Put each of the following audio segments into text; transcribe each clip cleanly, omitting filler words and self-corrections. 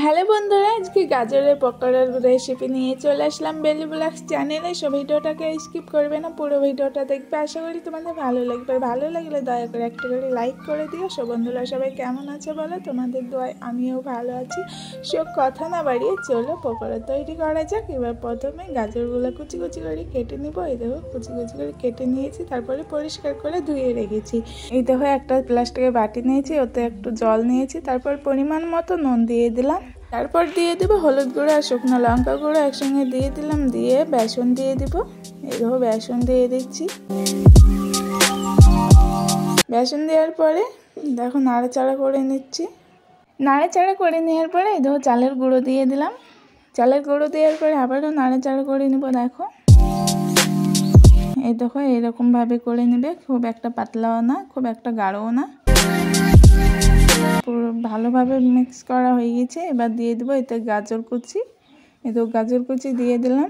Hello বন্ধুরা, আজকে গাজরের পকোড়ার রেসিপি নিয়ে চলে আসলাম বেলি ব্লগস চ্যানেলে। সো ভিডিওটাকে স্কিপ করবে না, পুরো ভিডিওটা দেখবে। আশা করি তোমাদের ভালো লাগবে। ভালো লাগলে দয়া করে একটা করে লাইক করে দিও। সো বন্ধুরা সবাই কেমন আছে বলো, তোমাদের দোয়ায় আমিও ভালো আছি। সো কথা না বাড়িয়ে চলো পকোড়া তৈরি করা যাক। এবার প্রথমে গাজরগুলো কুচি কুচি করে কেটে নিব। এই দেখো কুচি কুচি করে কেটে নিয়েছি, তারপরে পরিষ্কার করে ধুয়ে রেখেছি। এই দেখো একটা প্লাস্টিকের বাটি নিয়েছি, ওতে একটু জল নিয়েছি, তারপর পরিমাণ মতো নুন দিয়ে দিলাম, তারপর দিয়ে দিব হলুদ গুঁড়ো আর শুকনো লঙ্কা গুঁড়ো একসঙ্গে দিয়ে দিলাম, দিয়ে বেসন দিয়ে দিব। এই দেখো বেসন দিয়ে দিচ্ছি। বেসন দেওয়ার পরে দেখো নাড়াচাড়া করে নিচ্ছি। নাড়াচাড়া করে নেওয়ার পরে এই দেখো চালের গুঁড়ো দিয়ে দিলাম। চালের গুঁড়ো দেওয়ার পরে আবারও নাড়াচাড়া করে নিব। দেখো এই দেখো এইরকমভাবে করে নেবে, খুব একটা পাতলাও না, খুব একটা গাঢ়ও না, পুরো ভালোভাবে মিক্স করা হয়ে গেছে। এবার দিয়ে দেবো এতে গাজর কুচি। এই তো গাজর কুচি দিয়ে দিলাম,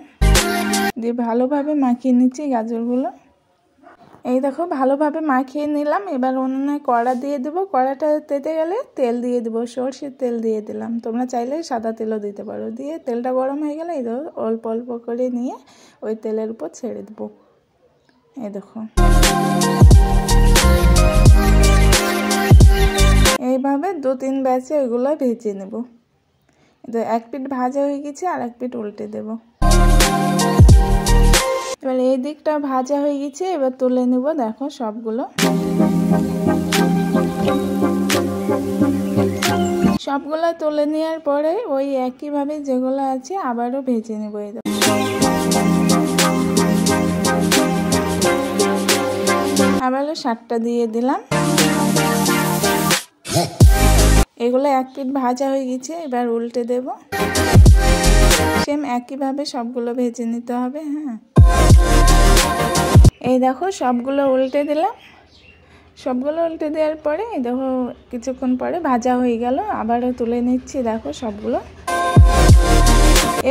দিয়ে ভালোভাবে মাখিয়ে নিচ্ছি গাজরগুলো। এই দেখো ভালোভাবে মাখিয়ে নিলাম। এবার উনুনে কড়া দিয়ে দেবো। কড়াটা তেতে গেলে তেল দিয়ে দেবো, সরষের তেল দিয়ে দিলাম। তোমরা চাইলে সাদা তেলও দিতে পারো। দিয়ে তেলটা গরম হয়ে গেলে এই দেখো অল্প অল্প করে নিয়ে ওই তেলের উপর ছেড়ে দেবো। এই দেখো এইভাবে 2-3 ব্যাচে এগুলো ভেজে নেব। এক পিঠ ভাজা হয়ে গেছে, আর এক পিঠ উল্টে দেব। এবার এই দিকটা ভাজা হয়ে গেছে, এবার তুলে নেব। দেখো সবগুলো তুলে নেওয়ার পরে ওই একইভাবে যেগুলো আছে আবারও ভেজে নেব। এই দেখো আবারও 7টা দিয়ে দিলাম। এগুলো এক পিঠ ভাজা হয়ে গেছে, এবার উল্টে দেব। সেম একইভাবে সবগুলো ভেজে নিতে হবে। হ্যাঁ, এই দেখো সবগুলো উল্টে দিলাম। সবগুলো উল্টে দেওয়ার পরে এই দেখো কিছুক্ষণ পরে ভাজা হয়ে গেল, আবারও তুলে নিচ্ছি। দেখো সবগুলো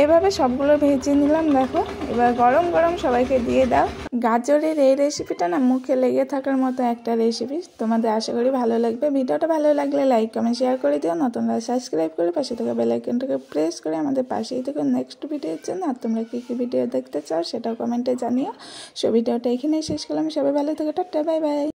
এভাবে সবগুলো ভেজে নিলাম। দেখো এবার গরম গরম সবাইকে দিয়ে দাও। গাজরের এই রেসিপিটা না মুখে লেগে থাকার মতো একটা রেসিপি। তোমাদের আশা করি ভালো লাগবে। ভিডিওটা ভালো লাগলে লাইক কমেন্ট শেয়ার করে দিও। নতুনরা সাবস্ক্রাইব করে পাশে থাকা বেল আইকনটাকে প্রেস করে আমাদের পাশেই থেকে নেক্সট ভিডিওর জন্য। আর তোমরা কী কী ভিডিও দেখতে চাও সেটাও কমেন্টে জানিও। সো ভিডিওটা এখানেই শেষ করলাম। সবাই ভালো থেকো, টাটা, বাই বাই।